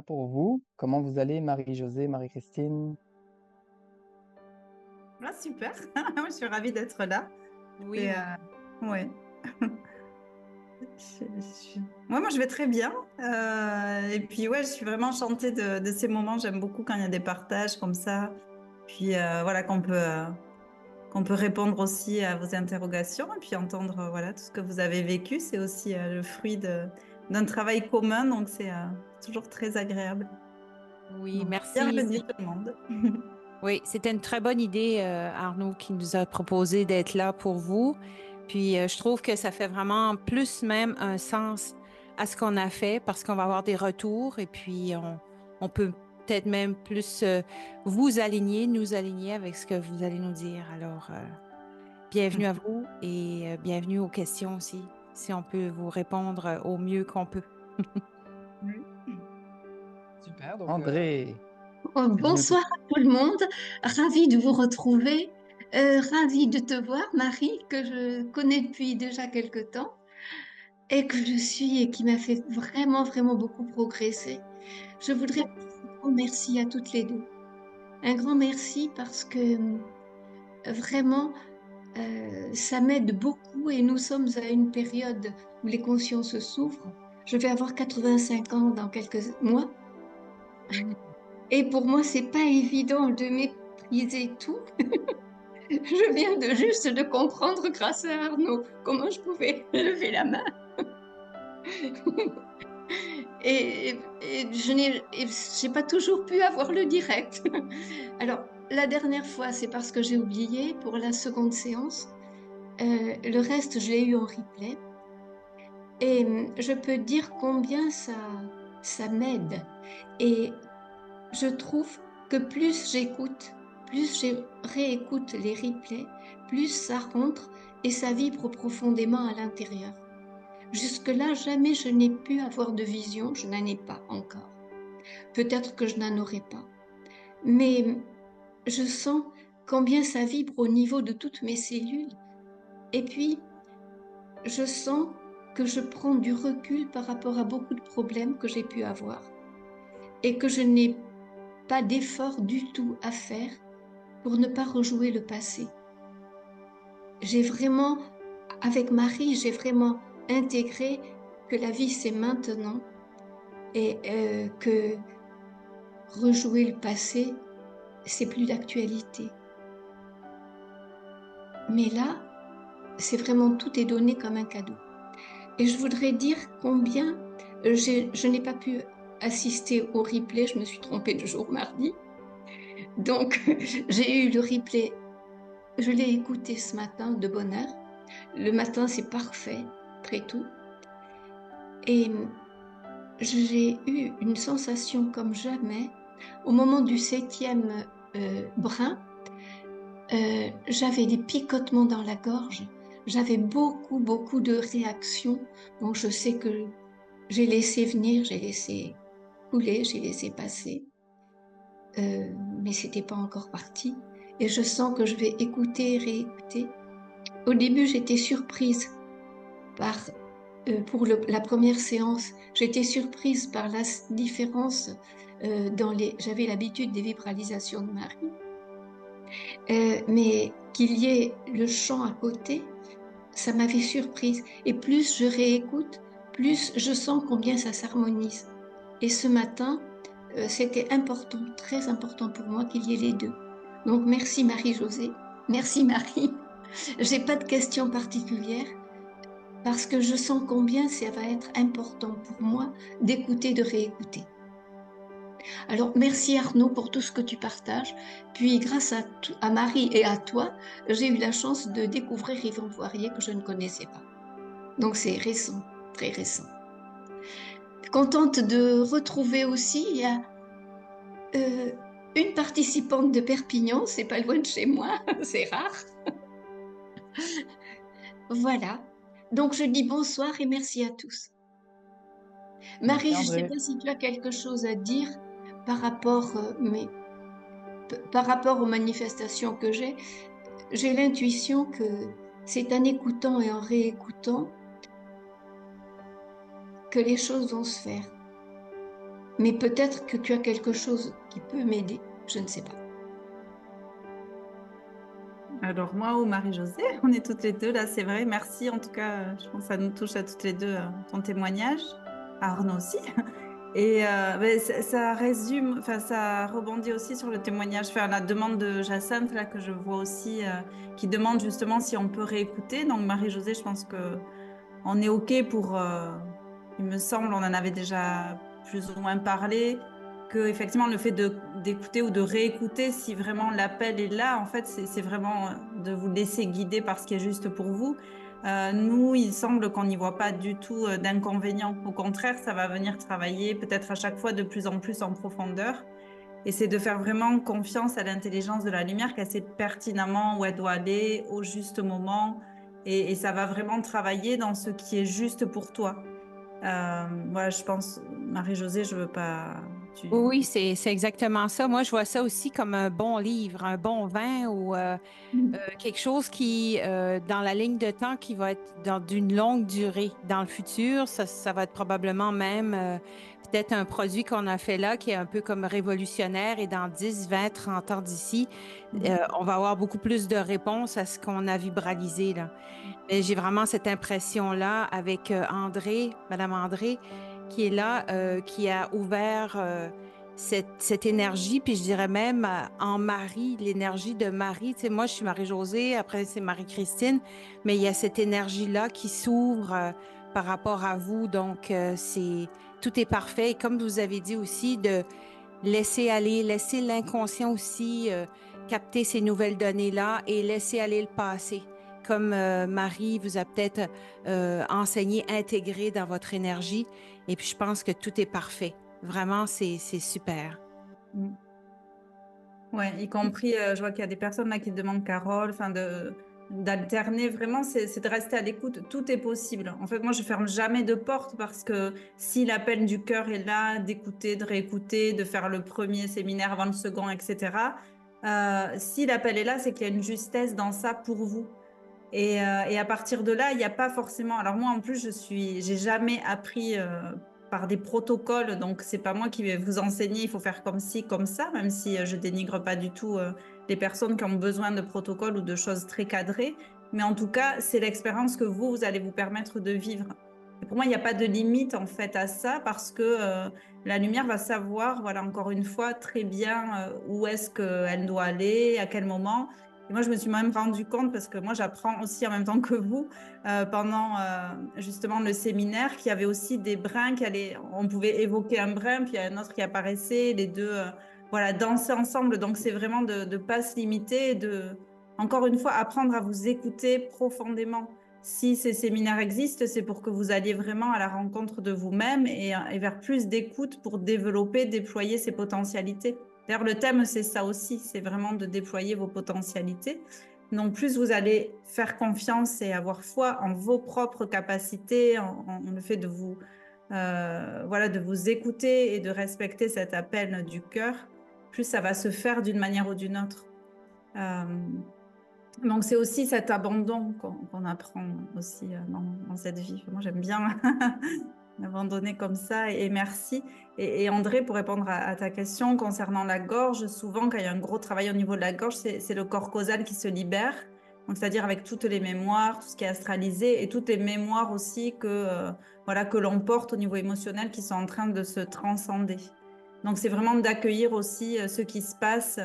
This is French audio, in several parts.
là pour vous. Comment vous allez, Marie-Josée, Marie-Christine? Ah, super. Moi, je suis ravie d'être là. Oui, C'est, ouais. Moi, je vais très bien. Et puis, ouais, je suis vraiment enchantée de ces moments. J'aime beaucoup quand il y a des partages comme ça. Puis, voilà, qu'on peut répondre aussi à vos interrogations et puis entendre, voilà, tout ce que vous avez vécu. C'est aussi le fruit d'un travail commun. Donc, c'est toujours très agréable. oui, Donc, merci. bienvenue tout le monde. Oui, c'était une très bonne idée, Arnaud, qui nous a proposé d'être là pour vous. Puis, je trouve que ça fait vraiment plus même un sens à ce qu'on a fait parce qu'on va avoir des retours et puis on peut peut-être même plus vous aligner, nous aligner avec ce que vous allez nous dire. Alors, bienvenue à vous et bienvenue aux questions aussi, si on peut vous répondre au mieux qu'on peut. Super, donc André, Oh, dis-nous tout. bonsoir à tout le monde, ravie de vous retrouver, ravie de te voir, Marie, que je connais depuis déjà quelque temps et que je suis et qui m'a fait vraiment, vraiment beaucoup progresser. Je voudrais dire un grand merci à toutes les deux. Un grand merci parce que vraiment, ça m'aide beaucoup et nous sommes à une période où les consciences s'ouvrent. Je vais avoir 85 ans dans quelques mois. Et pour moi, c'est pas évident de mépriser tout. Je viens de juste de comprendre grâce à Arnaud comment je pouvais lever la main. Et j'ai pas toujours pu avoir le direct. Alors, la dernière fois, c'est parce que j'ai oublié pour la seconde séance. Le reste, je l'ai eu en replay. Et je peux dire combien ça m'aide. Et je trouve que plus j'écoute, plus je réécoute les replays, plus ça rentre et ça vibre profondément à l'intérieur. Jusque-là, jamais je n'ai pu avoir de vision, je n'en ai pas encore. Peut-être que je n'en aurai pas. Mais je sens combien ça vibre au niveau de toutes mes cellules. Et puis, je sens que je prends du recul par rapport à beaucoup de problèmes que j'ai pu avoir et que je n'ai pas d'effort du tout à faire pour ne pas rejouer le passé. J'ai vraiment, avec Marie, j'ai vraiment intégré que la vie c'est maintenant et que rejouer le passé, c'est plus d'actualité. Mais là, c'est vraiment tout est donné comme un cadeau. Et je voudrais dire combien je n'ai pas pu assister au replay, je me suis trompée de jour mardi. Donc, j'ai eu le replay, je l'ai écouté ce matin de bonne heure. Le matin, c'est parfait, très tôt. Et j'ai eu une sensation comme jamais. Au moment du 7e brin, j'avais des picotements dans la gorge. J'avais beaucoup, beaucoup de réactions. Donc, je sais que j'ai laissé venir, j'ai laissé couler, j'ai laissé passer. Mais c'était pas encore parti. Et je sens que je vais écouter, réécouter. Au début, j'étais surprise par pour la première séance, j'étais surprise par la différence dans les. J'avais l'habitude des vibralisations de Marie, mais qu'il y ait le chant à côté, ça m'avait surprise. Et plus je réécoute, plus je sens combien ça s'harmonise. Et ce matin, c'était important, très important pour moi qu'il y ait les deux. Donc merci Marie-Josée, merci Marie. J'ai pas de questions particulières parce que je sens combien ça va être important pour moi d'écouter, de réécouter. Alors, merci Arnaud pour tout ce que tu partages. Puis, grâce à Marie et à toi, j'ai eu la chance de découvrir Yvon Poirier que je ne connaissais pas. Donc, c'est récent, très récent. Contente de retrouver aussi, il y a une participante de Perpignan, c'est pas loin de chez moi, c'est rare. Voilà. Donc, je dis bonsoir et merci à tous. Marie, je ne sais André. pas si tu as quelque chose à dire par rapport, par rapport aux manifestations que j'ai. J'ai l'intuition que c'est en écoutant et en réécoutant que les choses vont se faire. Mais peut-être que tu as quelque chose qui peut m'aider, je ne sais pas. Alors moi ou Marie-Josée, on est toutes les deux là, c'est vrai. Merci en tout cas, je pense que ça nous touche à toutes les deux ton témoignage, à Arnaud aussi. Et ça résume, enfin ça rebondit aussi sur le témoignage, enfin la demande de Jacinthe là que je vois aussi, qui demande justement si on peut réécouter. Donc Marie-Josée, je pense que on est OK pour, il me semble, on en avait déjà plus ou moins parlé, que effectivement le fait d'écouter ou de réécouter, si vraiment l'appel est là, en fait, c'est vraiment de vous laisser guider par ce qui est juste pour vous. Nous, il semble qu'on n'y voit pas du tout d'inconvénient. Au contraire, ça va venir travailler peut-être à chaque fois de plus en plus en profondeur. Et c'est de faire vraiment confiance à l'intelligence de la lumière, qu'elle sait pertinemment où elle doit aller, au juste moment. Et ça va vraiment travailler dans ce qui est juste pour toi. Voilà, je pense, Marie-Josée, je veux pas... Oui, c'est exactement ça. Moi, je vois ça aussi comme un bon livre, un bon vin ou quelque chose qui, dans la ligne de temps, qui va être d'une longue durée. Dans le futur, ça va être probablement même peut-être un produit qu'on a fait là qui est un peu comme révolutionnaire et dans 10, 20, 30 ans d'ici, on va avoir beaucoup plus de réponses à ce qu'on a vibralisé là. Et j'ai vraiment cette impression-là avec André, Madame André, qui est là, qui a ouvert cette énergie, puis je dirais même en Marie, l'énergie de Marie. Tu sais, moi, je suis Marie-Josée, après c'est Marie-Christine, mais il y a cette énergie-là qui s'ouvre par rapport à vous. Donc, tout est parfait. Et comme vous avez dit aussi, de laisser aller, laisser l'inconscient aussi capter ces nouvelles données-là et laisser aller le passé. Comme Marie vous a peut-être enseigné, intégré dans votre énergie. Et puis, je pense que tout est parfait. Vraiment, c'est super. Mm. Ouais, y compris, je vois qu'il y a des personnes là qui demandent, Carole, enfin d'alterner. Vraiment, c'est de rester à l'écoute. Tout est possible. En fait, moi, je ferme jamais de porte parce que si l'appel du cœur est là, d'écouter, de réécouter, de faire le premier séminaire avant le second, etc. Si l'appel est là, c'est qu'il y a une justesse dans ça pour vous. Et à partir de là, il n'y a pas forcément. Alors moi, en plus, j'ai jamais appris par des protocoles, donc c'est pas moi qui vais vous enseigner. Il faut faire comme ci, comme ça, même si je dénigre pas du tout les personnes qui ont besoin de protocoles ou de choses très cadrées. Mais en tout cas, c'est l'expérience que vous allez vous permettre de vivre. Et pour moi, il n'y a pas de limite en fait à ça parce que la lumière va savoir, voilà, encore une fois, très bien où est-ce qu'elle doit aller, à quel moment. Et moi, je me suis même rendu compte, parce que moi, j'apprends aussi en même temps que vous, pendant justement le séminaire, qu'il y avait aussi des brins on pouvait évoquer un brin, puis il y a un autre qui apparaissait, les deux, voilà, danser ensemble. Donc, c'est vraiment de ne pas se limiter, encore une fois, apprendre à vous écouter profondément. Si ces séminaires existent, c'est pour que vous alliez vraiment à la rencontre de vous-même et vers plus d'écoute pour développer, déployer ces potentialités. D'ailleurs, le thème, c'est ça aussi, c'est vraiment de déployer vos potentialités. Donc, plus vous allez faire confiance et avoir foi en vos propres capacités, en le fait de vous, voilà, de vous écouter et de respecter cet appel du cœur, plus ça va se faire d'une manière ou d'une autre. Donc, c'est aussi cet abandon qu'on apprend aussi dans cette vie. Moi, j'aime bien abandonner comme ça et merci. Et André, pour répondre à ta question concernant la gorge, souvent, quand il y a un gros travail au niveau de la gorge, c'est le corps causal qui se libère. Donc, c'est-à-dire avec toutes les mémoires, tout ce qui est astralisé et toutes les mémoires aussi voilà, que l'on porte au niveau émotionnel qui sont en train de se transcender. Donc, c'est vraiment d'accueillir aussi ce qui se passe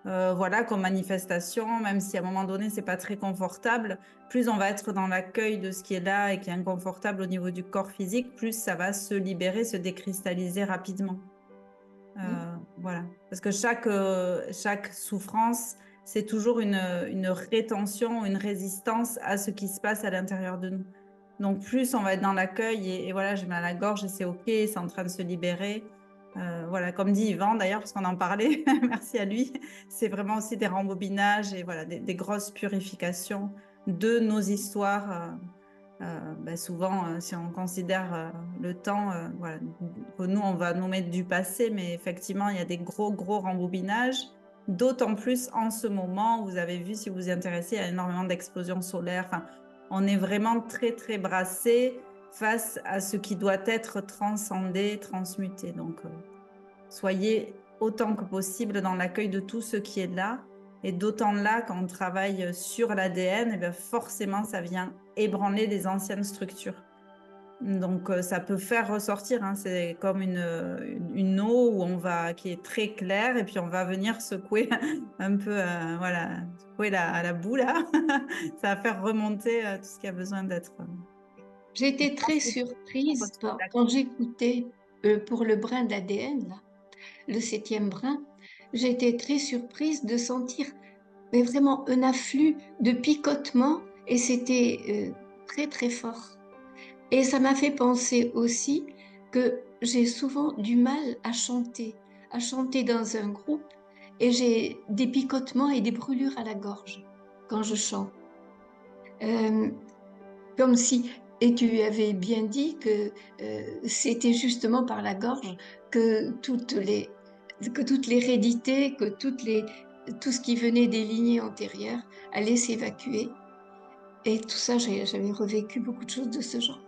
voilà, comme manifestation, même si à un moment donné, c'est pas très confortable, plus on va être dans l'accueil de ce qui est là et qui est inconfortable au niveau du corps physique, plus ça va se libérer, se décristalliser rapidement. Voilà. Parce que chaque souffrance, c'est toujours une rétention, une résistance à ce qui se passe à l'intérieur de nous. Donc, plus on va être dans l'accueil et voilà, j'ai mal à la gorge et c'est OK, c'est en train de se libérer. Voilà, comme dit Yvan d'ailleurs, parce qu'on en parlait, merci à lui, c'est vraiment aussi des rembobinages et voilà, des grosses purifications de nos histoires. Souvent, si on considère le temps, voilà, que nous, on va nous mettre du passé, mais effectivement, il y a des gros rembobinages, d'autant plus en ce moment, vous avez vu, si vous vous intéressez, il y a énormément d'explosions solaires. Enfin, on est vraiment très brassé face à ce qui doit être transcendé, transmuté. Donc, soyez autant que possible dans l'accueil de tout ce qui est là. Et d'autant là, quand on travaille sur l'ADN, eh bien forcément, ça vient ébranler les anciennes structures. Donc, ça peut faire ressortir. Hein, c'est comme une eau où qui est très claire et puis on va venir secouer un peu, voilà, secouer la boue là. Ça va faire remonter tout ce qui a besoin d'être. J'ai été très surprise quand j'écoutais pour le brin d'ADN, là, le 7e brin. J'ai été très surprise de sentir mais vraiment un afflux de picotements et c'était très très fort. Et ça m'a fait penser aussi que j'ai souvent du mal à chanter dans un groupe et j'ai des picotements et des brûlures à la gorge quand je chante. Comme si, et tu avais bien dit que c'était justement par la gorge que toute l'hérédité, tout ce qui venait des lignées antérieures allait s'évacuer. Et tout ça, j'avais revécu beaucoup de choses de ce genre.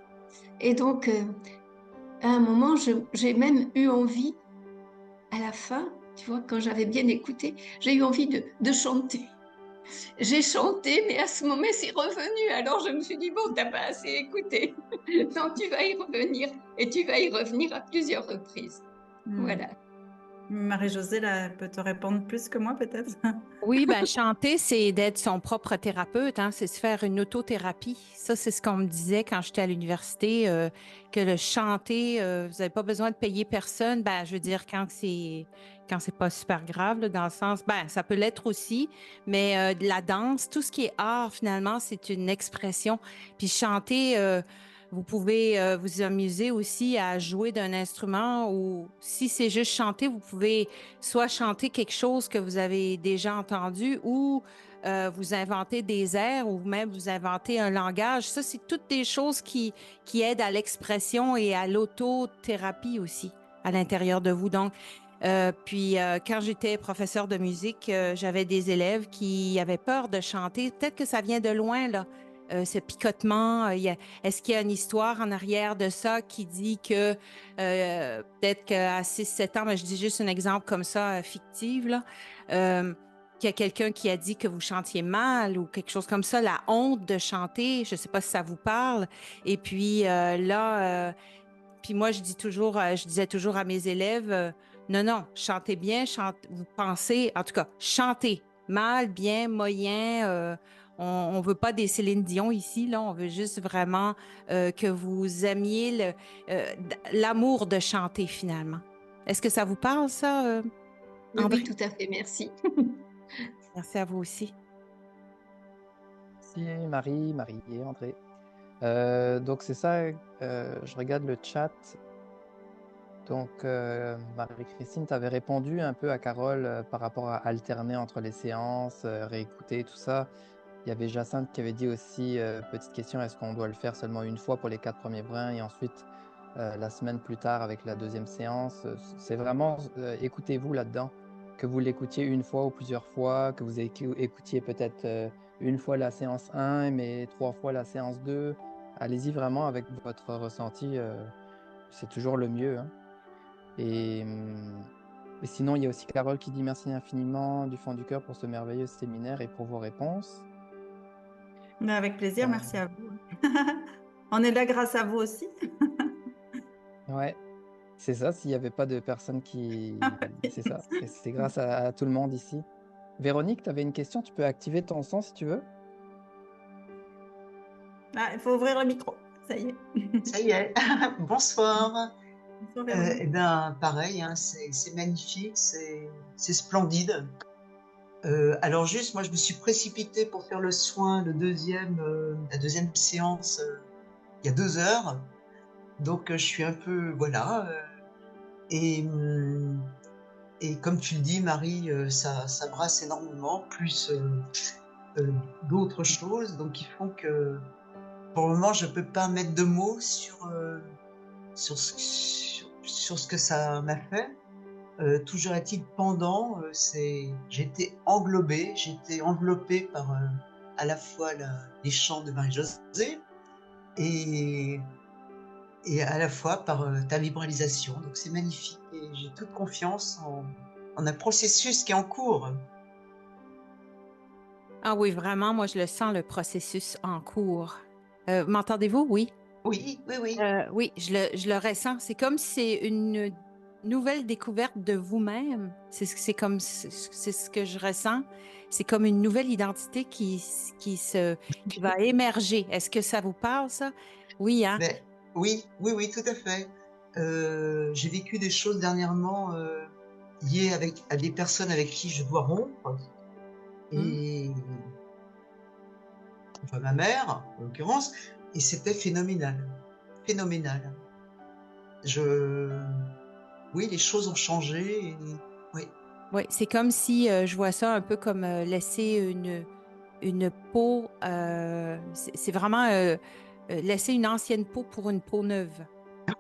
Et donc, à un moment, j'ai même eu envie, à la fin, tu vois, quand j'avais bien écouté, j'ai eu envie de chanter. J'ai chanté, mais à ce moment, c'est revenu. Alors, je me suis dit, bon, t'as pas assez écouté. Donc, tu vas y revenir. Et tu vas y revenir à plusieurs reprises. Voilà. Marie-Josée, là, elle peut te répondre plus que moi, peut-être. Oui, ben chanter, c'est d'être son propre thérapeute, hein, c'est se faire une autothérapie. Ça, c'est ce qu'on me disait quand j'étais à l'université, que le chanter, vous n'avez pas besoin de payer personne. Ben, je veux dire, quand c'est pas super grave, là, dans le sens, ben, ça peut l'être aussi, mais de la danse, tout ce qui est art, finalement, c'est une expression. Puis chanter, vous pouvez vous amuser aussi à jouer d'un instrument ou si c'est juste chanter, vous pouvez soit chanter quelque chose que vous avez déjà entendu ou vous inventer des airs ou même vous inventer un langage. Ça, c'est toutes des choses qui aident à l'expression et à l'autothérapie aussi à l'intérieur de vous. Donc, quand j'étais professeur de musique, j'avais des élèves qui avaient peur de chanter. Peut-être que ça vient de loin, là. Ce picotement, est-ce qu'il y a une histoire en arrière de ça qui dit que peut-être qu'à 6-7 ans, mais je dis juste un exemple comme ça, fictif, là, qu'il y a quelqu'un qui a dit que vous chantiez mal ou quelque chose comme ça, la honte de chanter, je ne sais pas si ça vous parle. Et puis puis moi, je disais toujours à mes élèves, non, non, chantez bien, vous pensez, en tout cas, chantez mal, bien, moyen. On ne veut pas des Céline Dion ici, là. On veut juste vraiment que vous aimiez l'amour de chanter, finalement. Est-ce que ça vous parle, ça, Oui, André? oui, tout à fait, merci. Merci à vous aussi. Merci Marie et André. Donc c'est ça, je regarde le chat. Donc Marie-Christine, tu avais répondu un peu à Carole par rapport à alterner entre les séances, réécouter, tout ça. Il y avait Jacinthe qui avait dit aussi, petite question, est-ce qu'on doit le faire seulement une fois pour les 4 premiers brins et ensuite la semaine plus tard avec la deuxième séance? C'est vraiment, écoutez-vous là-dedans, que vous l'écoutiez une fois ou plusieurs fois, que vous écoutiez peut-être une fois la séance 1, mais 3 fois la séance 2. Allez-y vraiment avec votre ressenti, c'est toujours le mieux, hein. Et sinon, il y a aussi Carole qui dit merci infiniment du fond du cœur pour ce merveilleux séminaire et pour vos réponses. Mais avec plaisir, merci à vous. On est là grâce à vous aussi. Ouais, c'est ça, s'il n'y avait pas de personnes qui... C'est ça, c'est grâce à tout le monde ici. Véronique, tu avais une question, tu peux activer ton son si tu veux. Ah, il faut ouvrir le micro, ça y est. Ça y est, bonsoir. Bonsoir, Véronique. Eh ben, pareil, hein, c'est magnifique, c'est splendide. Alors juste, moi, je me suis précipitée pour faire le soin, la deuxième séance, il y a 2 heures. Donc, je suis un peu, voilà. Et comme tu le dis, Marie, ça brasse énormément, plus d'autres choses, donc qui font que, pour le moment, je peux pas mettre de mots sur ce que ça m'a fait. Toujours est-il, pendant, j'étais enveloppée par à la fois les chants de Marie-Josée et et à la fois par ta vibralisation. Donc c'est magnifique et j'ai toute confiance en un processus qui est en cours. Ah oui, vraiment, moi, je le sens, le processus en cours. M'entendez-vous? Oui. Oui, oui, oui. Oui, je le ressens. C'est comme si c'est une nouvelle découverte de vous-même. C'est ce que je ressens. C'est comme une nouvelle identité qui va émerger. Est-ce que ça vous parle, ça? Oui, hein? Mais, oui, oui, oui, tout à fait. J'ai vécu des choses dernièrement liées à des personnes avec qui je dois rompre. Hmm. Et enfin, ma mère, en l'occurrence, et c'était phénoménal. Phénoménal. Oui, les choses ont changé. Oui, Oui, c'est comme si je vois ça un peu comme laisser une peau. C'est vraiment laisser une ancienne peau pour une peau neuve.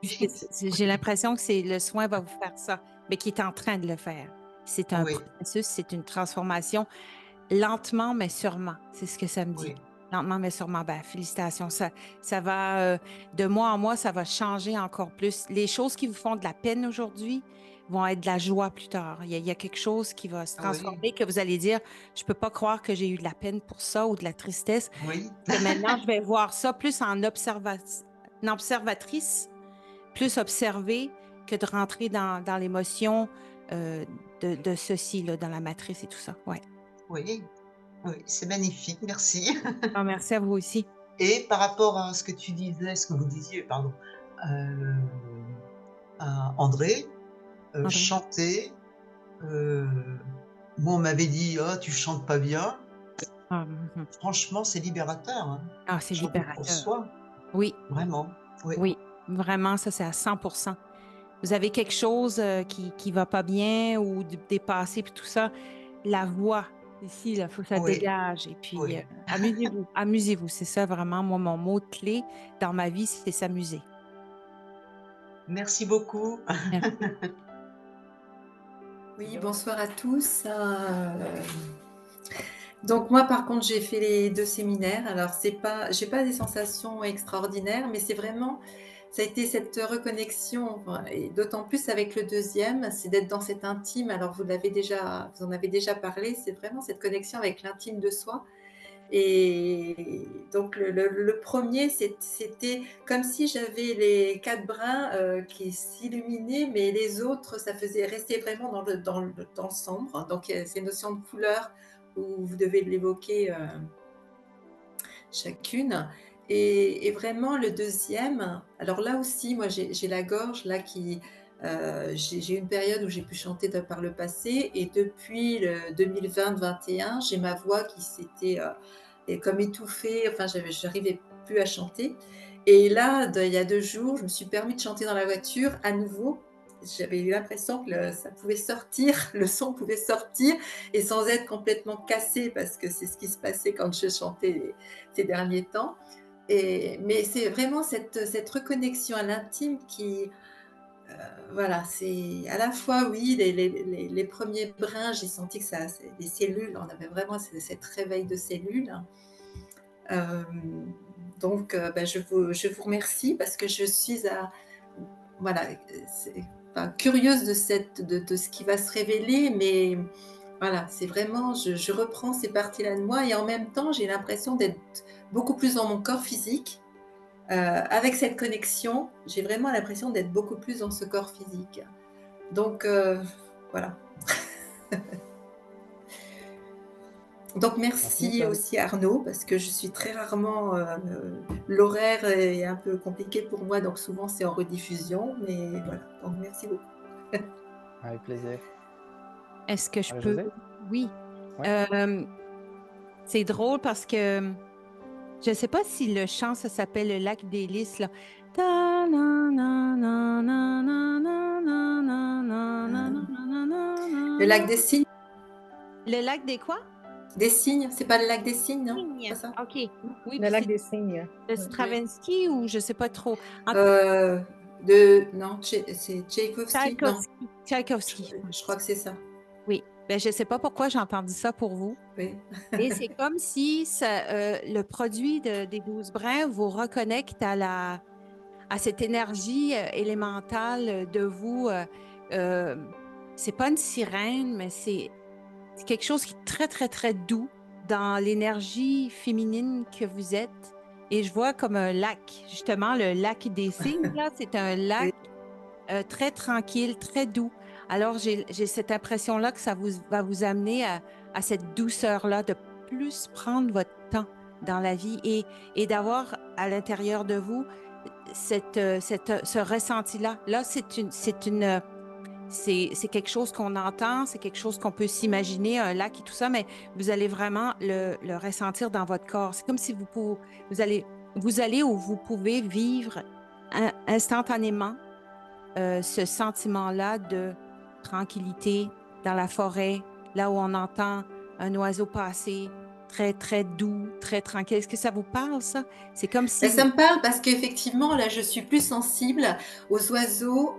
oui, J'ai l'impression que c'est le soin va vous faire ça, mais qui est en train de le faire. C'est un oui, processus, c'est une transformation, lentement mais sûrement. C'est ce que ça me dit. oui, Lentement mais sûrement. Ben, félicitations. Ça va, de mois en mois, ça va changer encore plus. Les choses qui vous font de la peine aujourd'hui vont être de la joie plus tard. Il y a quelque chose qui va se oui, transformer, que vous allez dire, je peux pas croire que j'ai eu de la peine pour ça ou de la tristesse. oui. Que maintenant, je vais voir ça plus en une observatrice, plus observer que de rentrer dans l'émotion de ceci, là, dans la matrice et tout ça. Ouais. Oui, oui, c'est magnifique, merci. Ah, merci à vous aussi. Et par rapport à ce que tu disais, ce que vous disiez, pardon, euh, à André, André. chanter, moi on m'avait dit, oh, tu chantes pas bien. Ah, mhm. Franchement, c'est libérateur, hein. Ah, c'est Chanter pour libérateur. soi, Oui, vraiment. Oui, oui, vraiment, ça, c'est à 100%. Vous avez quelque chose qui va pas bien ou dépassé, puis tout ça, la voix, ici, il faut que ça oui, dégage. Et puis, oui. amusez-vous, amusez-vous. C'est ça vraiment, moi, mon mot clé dans ma vie, c'est s'amuser. Merci beaucoup. Merci. Oui, bonsoir à tous. Donc moi, par contre, j'ai fait les 2 séminaires. Alors j'ai pas des sensations extraordinaires, mais c'est vraiment, ça a été cette reconnexion, enfin, et d'autant plus avec le deuxième, c'est d'être dans cet intime. Alors vous en avez déjà parlé. C'est vraiment cette connexion avec l'intime de soi. Et donc le premier, c'était comme si j'avais les 4 brins qui s'illuminaient, mais les autres, ça faisait rester vraiment dans le sombre. Donc ces notions de couleur où vous devez l'évoquer chacune. Et vraiment le deuxième, alors là aussi, moi j'ai la gorge là qui... j'ai une période où j'ai pu chanter par le passé, et depuis le 2020-21, j'ai ma voix qui s'était comme étouffée, enfin j'arrivais plus à chanter. Et là, il y a 2 jours, je me suis permis de chanter dans la voiture à nouveau. J'avais eu l'impression que ça pouvait sortir, le son pouvait sortir, et sans être complètement cassé, parce que c'est ce qui se passait quand je chantais ces derniers temps. Mais c'est vraiment cette reconnexion à l'intime qui, voilà, c'est à la fois, oui, les premiers brins, j'ai senti que les cellules, on avait vraiment cette réveil de cellules. Donc, je vous remercie, parce que je suis voilà, curieuse de ce qui va se révéler, mais voilà, c'est vraiment, je reprends ces parties-là de moi, et en même temps, j'ai l'impression d'être beaucoup plus dans mon corps physique. Avec cette connexion, j'ai vraiment l'impression d'être beaucoup plus dans ce corps physique. Donc, voilà. Donc, merci aussi Arnaud, parce que je suis très rarement... l'horaire est un peu compliqué pour moi, donc souvent c'est en rediffusion, mais voilà. Donc, merci beaucoup. Avec plaisir. Est-ce que je peux... José? Oui. Ouais. C'est drôle parce que je ne sais pas si le chant, ça s'appelle le lac des Lys, là. Le lac des Cygnes. Le lac des quoi? Des Cygnes, c'est pas le lac des Cygnes, non? Cygnes. Pas ça? OK. Oui, Le lac des Cygnes. de Stravinsky ou je ne sais pas trop. Non, c'est Tchaïkovski. Non, Tchaïkovski. je crois que c'est ça. Oui. Ben, je ne sais pas pourquoi j'ai entendu ça pour vous. Oui. Et c'est comme si le produit des 12 brins vous reconnecte à cette énergie élémentale de vous. C'est pas une sirène, mais c'est quelque chose qui est très, très, très doux dans l'énergie féminine que vous êtes. Et je vois comme un lac, justement, le lac des cygnes, là, c'est un lac très tranquille, très doux. Alors, j'ai cette impression-là que ça va vous amener à cette douceur-là, de plus prendre votre temps dans la vie et d'avoir à l'intérieur de vous ce ressenti-là. Là, c'est quelque chose qu'on entend, c'est quelque chose qu'on peut s'imaginer, un lac et tout ça, mais vous allez vraiment le ressentir dans votre corps. C'est comme si vous allez où vous pouvez vivre instantanément ce sentiment-là de tranquillité dans la forêt, là où on entend un oiseau passer, très, très doux, très tranquille. Est-ce que ça vous parle, ça? C'est comme si... Ben, ça me parle parce qu'effectivement, là, je suis plus sensible aux oiseaux,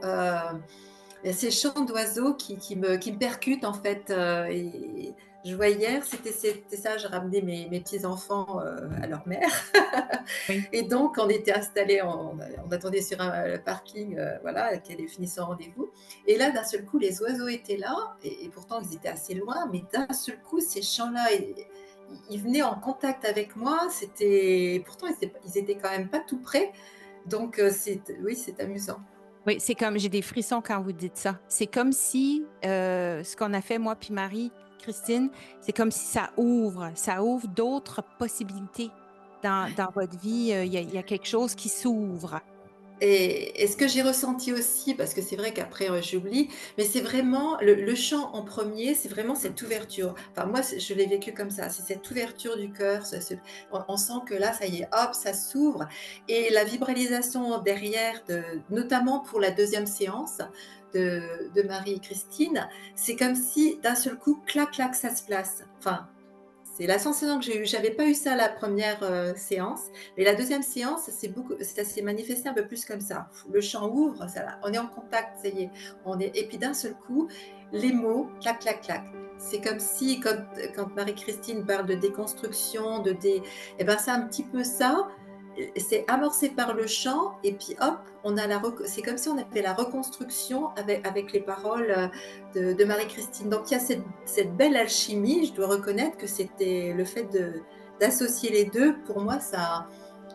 ces chants d'oiseaux qui me percutent, en fait. Et je vois hier, c'était ça, je ramenais mes petits-enfants à leur mère. Oui. Et donc, on était installés, on attendait sur un parking, voilà, qu'elle ait fini son rendez-vous. Et là, d'un seul coup, les oiseaux étaient là, et pourtant, ils étaient assez loin, mais d'un seul coup, ces chants-là, ils venaient en contact avec moi. Pourtant, ils étaient quand même pas tout près. Donc, oui, c'est amusant. Oui, c'est comme, j'ai des frissons quand vous dites ça. C'est comme si ce qu'on a fait, moi puis Marie-Christine, c'est comme si ça ouvre d'autres possibilités dans votre vie. Il y a quelque chose qui s'ouvre. Et ce que j'ai ressenti aussi, parce que c'est vrai qu'après j'oublie, mais c'est vraiment le chant en premier, c'est vraiment cette ouverture. Enfin moi, je l'ai vécu comme ça, c'est cette ouverture du cœur. On sent que là, ça y est, hop, ça s'ouvre. Et la vibralisation derrière, notamment pour la deuxième séance de Marie et Christine, c'est comme si d'un seul coup, clac, clac, ça se place. Enfin, c'est la sensation que j'ai eue. J'avais pas eu ça la première séance, mais la deuxième séance, ça s'est manifesté un peu plus comme ça. Le champ ouvre, on est en contact, ça y est. Et puis d'un seul coup, les mots, clac, clac, clac. C'est comme si, quand Marie-Christine parle de déconstruction, eh ben c'est un petit peu ça. C'est amorcé par le chant, et puis hop, c'est comme si on avait la reconstruction avec les paroles de Marie-Christine. Donc il y a cette belle alchimie. Je dois reconnaître que c'était le fait d'associer les deux. Pour moi,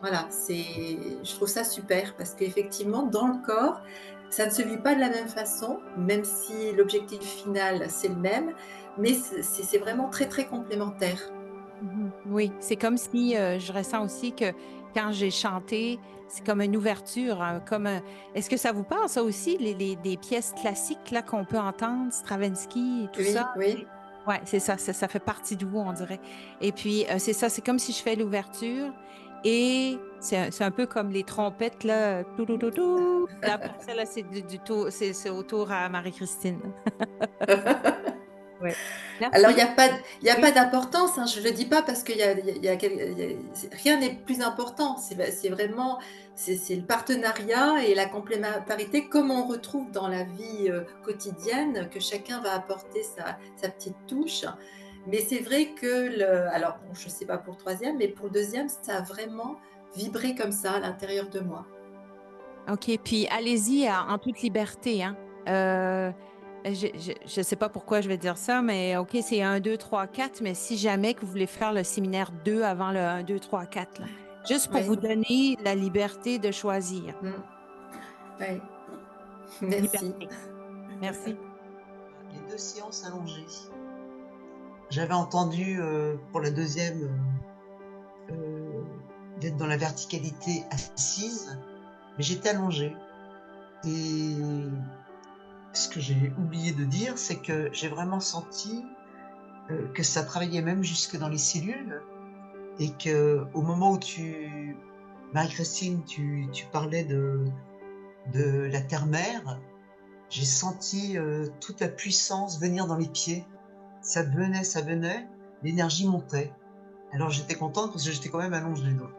voilà, je trouve ça super, parce qu'effectivement, dans le corps, ça ne se vit pas de la même façon, même si l'objectif final, c'est le même, mais c'est vraiment très, très complémentaire. Oui, c'est comme si je ressens aussi que quand j'ai chanté, c'est comme une ouverture, est-ce que ça vous parle, ça aussi, des pièces classiques là qu'on peut entendre, Stravinsky et tout Oui, ça? oui. Oui, c'est ça, ça fait partie de vous, on dirait. Et puis, c'est ça, c'est comme si je fais l'ouverture et c'est un peu comme les trompettes, là, tout, tout, tout, tout. Là, après ça, là, c'est autour à Marie-Christine. Ouais. Alors, Merci. il y a Oui. pas d'importance, hein, je ne le dis pas parce qu'il rien n'est plus important. C'est vraiment c'est le partenariat et la complémentarité, comme on retrouve dans la vie quotidienne, que chacun va apporter sa petite touche. Mais c'est vrai que, alors bon, je ne sais pas pour le troisième, mais pour le deuxième, ça a vraiment vibré comme ça à l'intérieur de moi. OK, puis allez-y en toute liberté, hein. Je sais pas pourquoi je vais dire ça, mais OK, c'est 1, 2, 3, 4, mais si jamais que vous voulez faire le séminaire 2 avant le 1, 2, 3, 4, là, juste pour Oui. vous donner la liberté de choisir. Oui. Merci. Liberté. Merci. Les deux séances allongées. J'avais entendu pour la deuxième d'être dans la verticalité assise, mais j'étais allongée. Et ce que j'ai oublié de dire, c'est que j'ai vraiment senti que ça travaillait même jusque dans les cellules, et que au moment où Marie-Christine, tu parlais de la terre-mère, j'ai senti toute la puissance venir dans les pieds. Ça venait, l'énergie montait. Alors j'étais contente parce que j'étais quand même allongée. Donc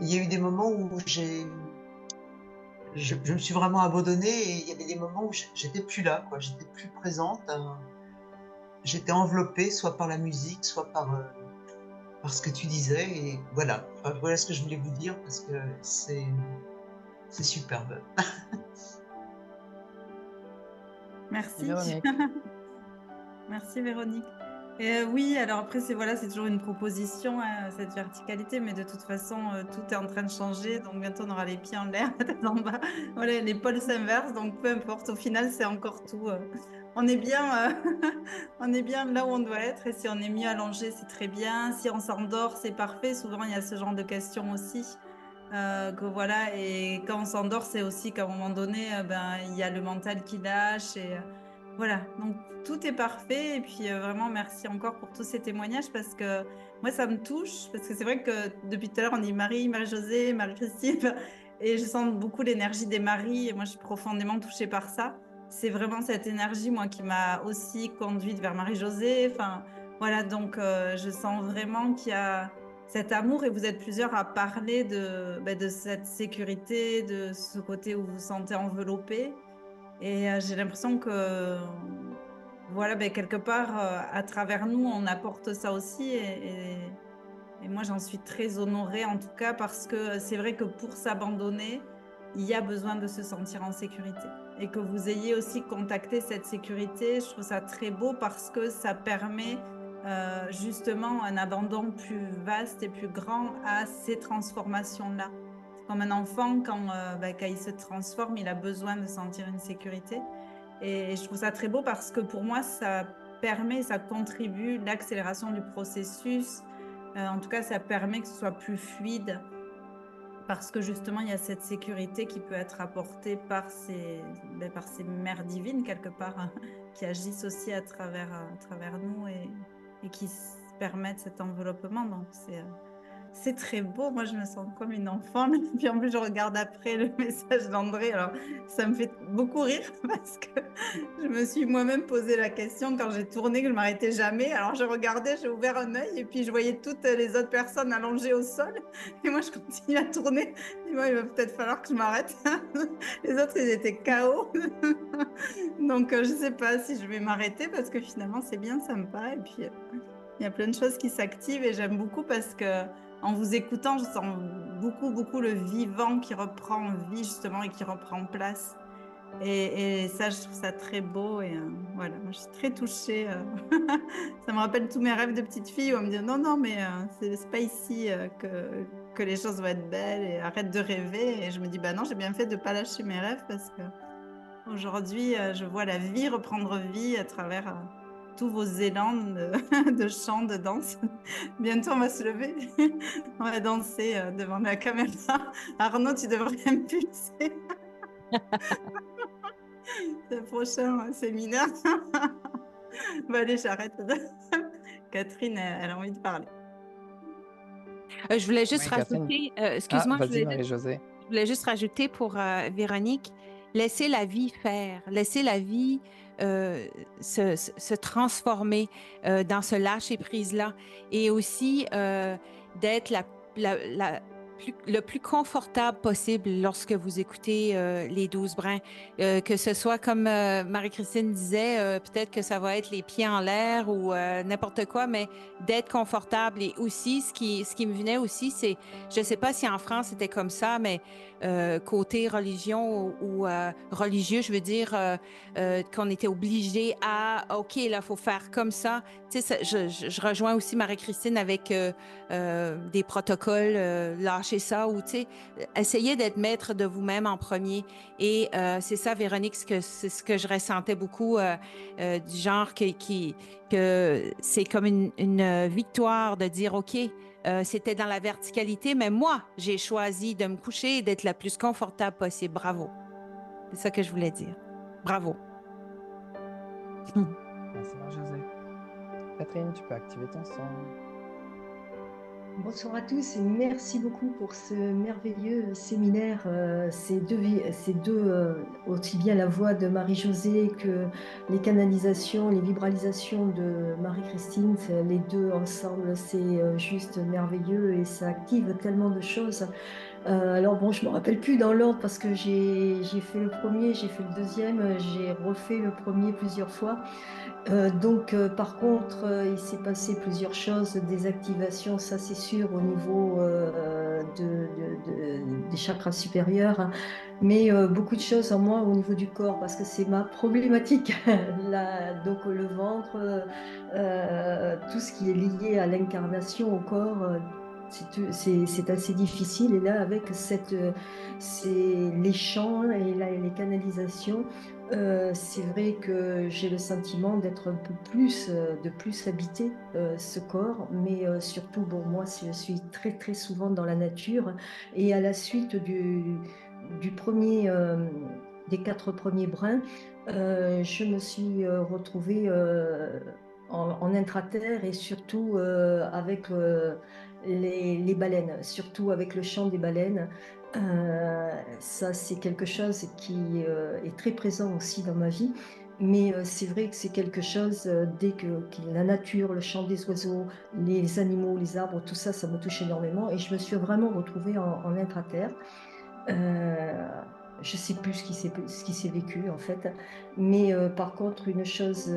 il y a eu des moments où je me suis vraiment abandonnée, et il y avait des moments où j'étais plus là, quoi. J'étais plus présente. J'étais enveloppée soit par la musique, soit par ce que tu disais. Et voilà. Enfin, voilà ce que je voulais vous dire, parce que C'est superbe. Merci. Véronique. Merci Véronique. Et oui, alors après, c'est toujours une proposition, hein, cette verticalité, mais de toute façon, tout est en train de changer. Donc bientôt, on aura les pieds en l'air, la tête en bas. Voilà, les pôles s'inversent, donc peu importe. Au final, c'est encore tout. On est bien, on est bien là où on doit être. Et si on est mieux allongé, c'est très bien. Si on s'endort, c'est parfait. Souvent, il y a ce genre de questions aussi. Que voilà, et quand on s'endort, c'est aussi qu'à un moment donné, il y a le mental qui lâche et voilà. Donc tout est parfait et puis vraiment merci encore pour tous ces témoignages parce que moi ça me touche parce que c'est vrai que depuis tout à l'heure on dit Marie, Marie-Josée, Marie-Christine et je sens beaucoup l'énergie des maris et moi je suis profondément touchée par ça. C'est vraiment cette énergie moi qui m'a aussi conduite vers Marie-Josée. Enfin voilà, donc je sens vraiment qu'il y a cet amour et vous êtes plusieurs à parler de cette sécurité, de ce côté où vous vous sentez enveloppé. Et j'ai l'impression que, voilà, quelque part, à travers nous, on apporte ça aussi. Et moi, j'en suis très honorée, en tout cas, parce que c'est vrai que pour s'abandonner, il y a besoin de se sentir en sécurité. Et que vous ayez aussi contacté cette sécurité, je trouve ça très beau parce que ça permet justement un abandon plus vaste et plus grand à ces transformations-là. Comme un enfant, quand il se transforme, il a besoin de sentir une sécurité. Et je trouve ça très beau parce que pour moi, ça permet, ça contribue l'accélération du processus. En tout cas, ça permet que ce soit plus fluide parce que justement, il y a cette sécurité qui peut être apportée par par ces mères divines, quelque part, hein, qui agissent aussi à travers nous et qui permettent cet enveloppement. Donc, c'est très beau. Moi, je me sens comme une enfant. Puis en plus, je regarde après le message d'André. Alors, ça me fait beaucoup rire parce que je me suis moi-même posé la question quand j'ai tourné que je m'arrêtais jamais. Alors, je regardais, j'ai ouvert un œil et puis je voyais toutes les autres personnes allongées au sol. Et moi, je continue à tourner. Et moi, il va peut-être falloir que je m'arrête. Les autres, ils étaient KO. Donc, je ne sais pas si je vais m'arrêter parce que finalement, c'est bien sympa. Et puis, il y a plein de choses qui s'activent et j'aime beaucoup parce que en vous écoutant, je sens beaucoup le vivant qui reprend vie justement et qui reprend place. Et ça, je trouve ça très beau et voilà, moi, je suis très touchée. Ça me rappelle tous mes rêves de petite fille où on me dit non, mais c'est pas ici que les choses vont être belles et arrête de rêver. Et je me dis bah non, j'ai bien fait de pas lâcher mes rêves parce que aujourd'hui, je vois la vie reprendre vie à travers tous vos élans de chant, de danse. Bientôt, on va se lever. On va danser devant la caméra. Arnaud, tu devrais impulser le prochain séminaire. Bon, allez, j'arrête. Catherine, elle a envie de parler. Je voulais juste Oui, Catherine. rajouter, Ah, excuse-moi, vas-y, Marie-Josée. je voulais juste rajouter pour Véronique, laisser la vie faire, laisser la vie se transformer dans ce lâcher-prise-là et aussi d'être le plus confortable possible lorsque vous écoutez les 12 brins. Que ce soit comme Marie-Christine disait, peut-être que ça va être les pieds en l'air ou n'importe quoi, mais d'être confortable. Et aussi, ce qui me venait aussi, c'est, je ne sais pas si en France c'était comme ça, mais côté religion ou religieux, je veux dire qu'on était obligé à, OK, là, il faut faire comme ça. Tu sais, je rejoins aussi Marie-Christine avec des protocoles, lâcher ça ou, tu sais, essayez d'être maître de vous-même en premier. Et c'est ça, Véronique, c'est ce que je ressentais beaucoup, du genre que c'est comme une victoire de dire, OK, c'était dans la verticalité, mais moi, j'ai choisi de me coucher et d'être la plus confortable possible. Bravo. C'est ça que je voulais dire. Bravo. Merci, Marie-Josée. Catherine, tu peux activer ton son. Bonsoir à tous et merci beaucoup pour ce merveilleux séminaire. Ces deux aussi bien la voix de Marie-Josée que les canalisations, les vibralisations de Marie-Christine, les deux ensemble, c'est juste merveilleux et ça active tellement de choses. Alors bon, je me rappelle plus dans l'ordre parce que j'ai fait le premier, j'ai fait le deuxième, j'ai refait le premier plusieurs fois. Par contre, il s'est passé plusieurs choses, des activations, ça c'est sûr, au niveau des chakras supérieurs, hein. Mais beaucoup de choses en moi au niveau du corps, parce que c'est ma problématique. Donc le ventre, tout ce qui est lié à l'incarnation, au corps, c'est assez difficile. Et là, avec les chants et les canalisations, c'est vrai que j'ai le sentiment d'être un peu plus, de plus habiter ce corps, mais surtout, bon, moi, je suis très, très souvent dans la nature, et à la suite du premier, des 4 premiers brins, je me suis retrouvée en intraterre, et surtout avec les baleines, surtout avec le chant des baleines. Ça, c'est quelque chose qui est très présent aussi dans ma vie. Mais c'est vrai que c'est quelque chose, dès que la nature, le chant des oiseaux, les animaux, les arbres, tout ça, ça me touche énormément. Et je me suis vraiment retrouvée en intraterre. Je ne sais plus ce qui s'est vécu en fait. Mais par contre, une chose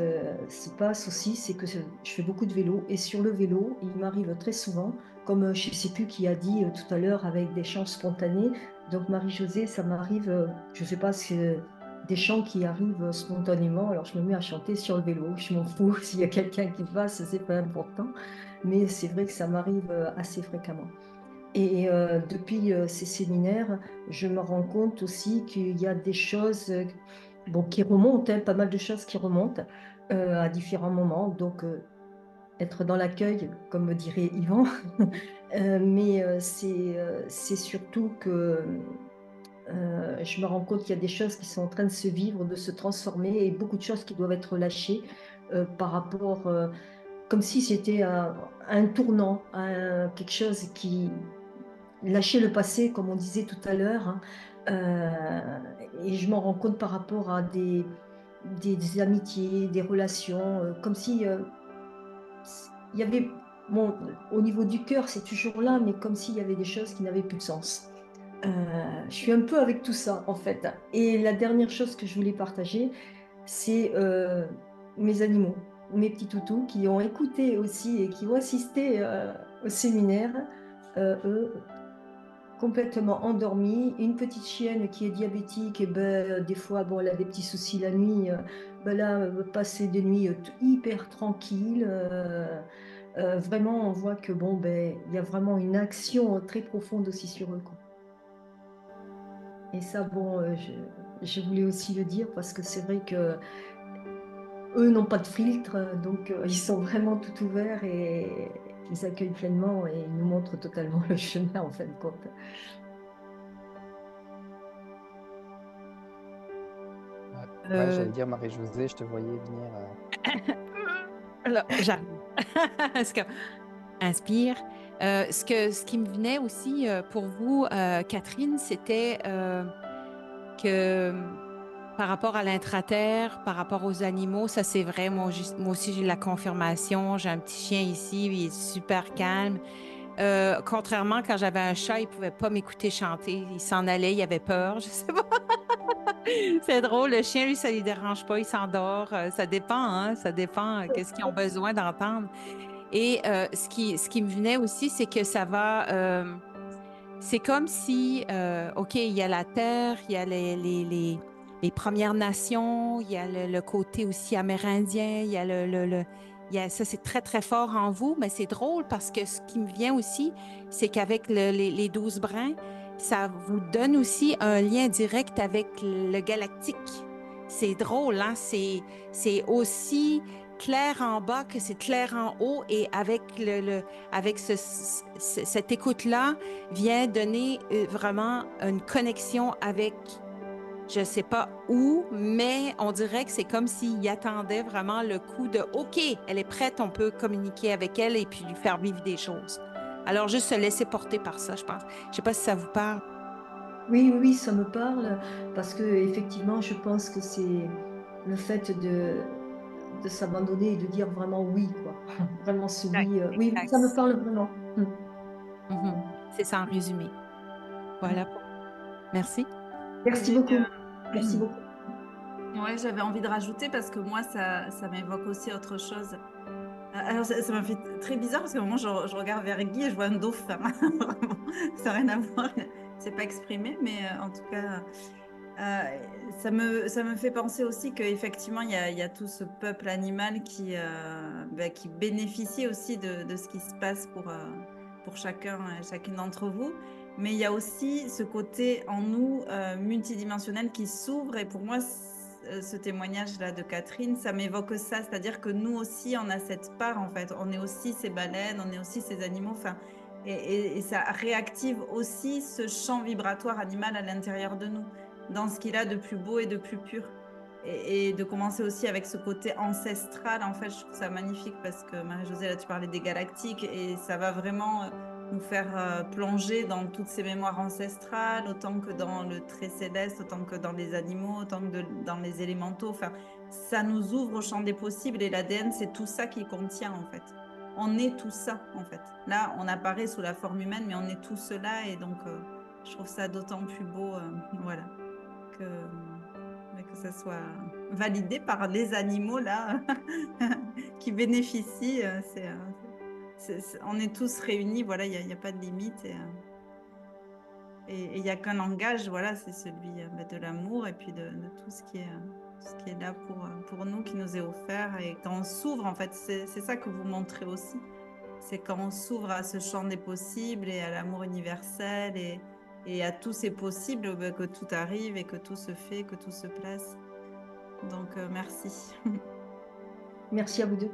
se passe aussi, c'est que je fais beaucoup de vélo. Et sur le vélo, il m'arrive très souvent, comme je ne sais plus qui a dit tout à l'heure, avec des chants spontanés. Donc Marie-Josée, ça m'arrive, je ne sais pas, des chants qui arrivent spontanément. Alors je me mets à chanter sur le vélo. Je m'en fous s'il y a quelqu'un qui passe, c'est pas important. Mais c'est vrai que ça m'arrive assez fréquemment. Et depuis ces séminaires, je me rends compte aussi qu'il y a des choses bon, qui remontent, hein, pas mal de choses qui remontent à différents moments. Donc, être dans l'accueil, comme me dirait Yvan. Mais c'est surtout que je me rends compte qu'il y a des choses qui sont en train de se vivre, de se transformer, et beaucoup de choses qui doivent être lâchées par rapport, comme si c'était un tournant, quelque chose qui lâcher le passé, comme on disait tout à l'heure, hein. Et je m'en rends compte par rapport à des amitiés, des relations, comme si il y avait, bon, au niveau du cœur, c'est toujours là, mais comme s'il y avait des choses qui n'avaient plus de sens. Je suis un peu avec tout ça, en fait. Et la dernière chose que je voulais partager, c'est mes animaux, mes petits toutous qui ont écouté aussi et qui ont assisté au séminaire. Eux, complètement endormie. Une petite chienne qui est diabétique, et ben, des fois, bon, elle a des petits soucis la nuit. Ben là, passer des nuits hyper tranquilles. Vraiment, on voit que bon, ben, il y a vraiment une action très profonde aussi sur eux, quoi. Et ça, bon, je voulais aussi le dire, parce que c'est vrai que eux n'ont pas de filtre, donc ils sont vraiment tout ouverts, et ils accueillent pleinement et ils nous montrent totalement le chemin, en fin de compte. Ouais, j'allais dire Marie-Josée, je te voyais venir. Là, j'arrive. Est-ce que inspire. Ce qui me venait aussi pour vous, Catherine, c'était que par rapport à l'intraterre, par rapport aux animaux, ça c'est vrai. Moi aussi, j'ai la confirmation. J'ai un petit chien ici, il est super calme. Contrairement, quand j'avais un chat, il pouvait pas m'écouter chanter. Il s'en allait, il avait peur. Je sais pas. C'est drôle. Le chien, lui, ça lui dérange pas. Il s'endort. Ça dépend, hein. Ça dépend. Qu'est-ce qu'ils ont besoin d'entendre. Et ce qui me venait aussi, c'est que ça va. C'est comme si, OK, il y a la terre, il y a les Premières Nations, il y a le côté aussi amérindien, il y a ça, c'est très, très fort en vous, mais c'est drôle parce que ce qui me vient aussi, c'est qu'avec les 12 brins, ça vous donne aussi un lien direct avec le galactique. C'est drôle, hein? C'est aussi clair en bas que c'est clair en haut, et avec avec cette écoute-là vient donner vraiment une connexion avec je sais pas où, mais on dirait que c'est comme s'il attendait vraiment le coup de OK, elle est prête, on peut communiquer avec elle et puis lui faire vivre des choses. Alors juste se laisser porter par ça, je pense. Je sais pas si ça vous parle. Oui, oui, ça me parle, parce que effectivement, je pense que c'est le fait de s'abandonner et de dire vraiment oui, quoi. Vraiment ce Exact, oui. Oui, exact. ça me parle vraiment. Mhm. C'est ça en résumé. Voilà. Merci. Merci beaucoup. Merci beaucoup. Ouais, j'avais envie de rajouter parce que moi, ça m'évoque aussi autre chose. Alors, ça m'a fait très bizarre parce qu'à un moment, je regarde vers Guy et je vois un dauphin. Vraiment, ça n'a rien à voir. C'est pas exprimé, mais en tout cas, ça me fait penser aussi qu'effectivement, il y a tout ce peuple animal qui bénéficie aussi de ce qui se passe pour chacun et chacune d'entre vous. Mais il y a aussi ce côté en nous multidimensionnel qui s'ouvre. Et pour moi, ce témoignage-là de Catherine, ça m'évoque ça. C'est-à-dire que nous aussi, on a cette part, en fait. On est aussi ces baleines, on est aussi ces animaux. Enfin, et ça réactive aussi ce champ vibratoire animal à l'intérieur de nous, dans ce qu'il a de plus beau et de plus pur. Et de commencer aussi avec ce côté ancestral, en fait, je trouve ça magnifique parce que Marie-Josée, là, tu parlais des galactiques et ça va vraiment nous faire plonger dans toutes ces mémoires ancestrales, autant que dans le très céleste, autant que dans les animaux, autant que dans les élémentaux. Enfin, ça nous ouvre au champ des possibles et l'ADN, c'est tout ça qui contient, en fait. On est tout ça, en fait. Là, on apparaît sous la forme humaine, mais on est tout cela et donc je trouve ça d'autant plus beau, voilà, que ça soit validé par les animaux là qui bénéficient. On est tous réunis, voilà, il n'y a pas de limite et il n'y a qu'un langage, voilà, c'est celui de l'amour et puis de tout ce qui est là pour nous, qui nous est offert. Et quand on s'ouvre, en fait, c'est ça que vous montrez aussi. C'est quand on s'ouvre à ce champ des possibles et à l'amour universel et à tous ces possibles, que tout arrive et que tout se fait, que tout se place. Donc, merci. Merci à vous deux.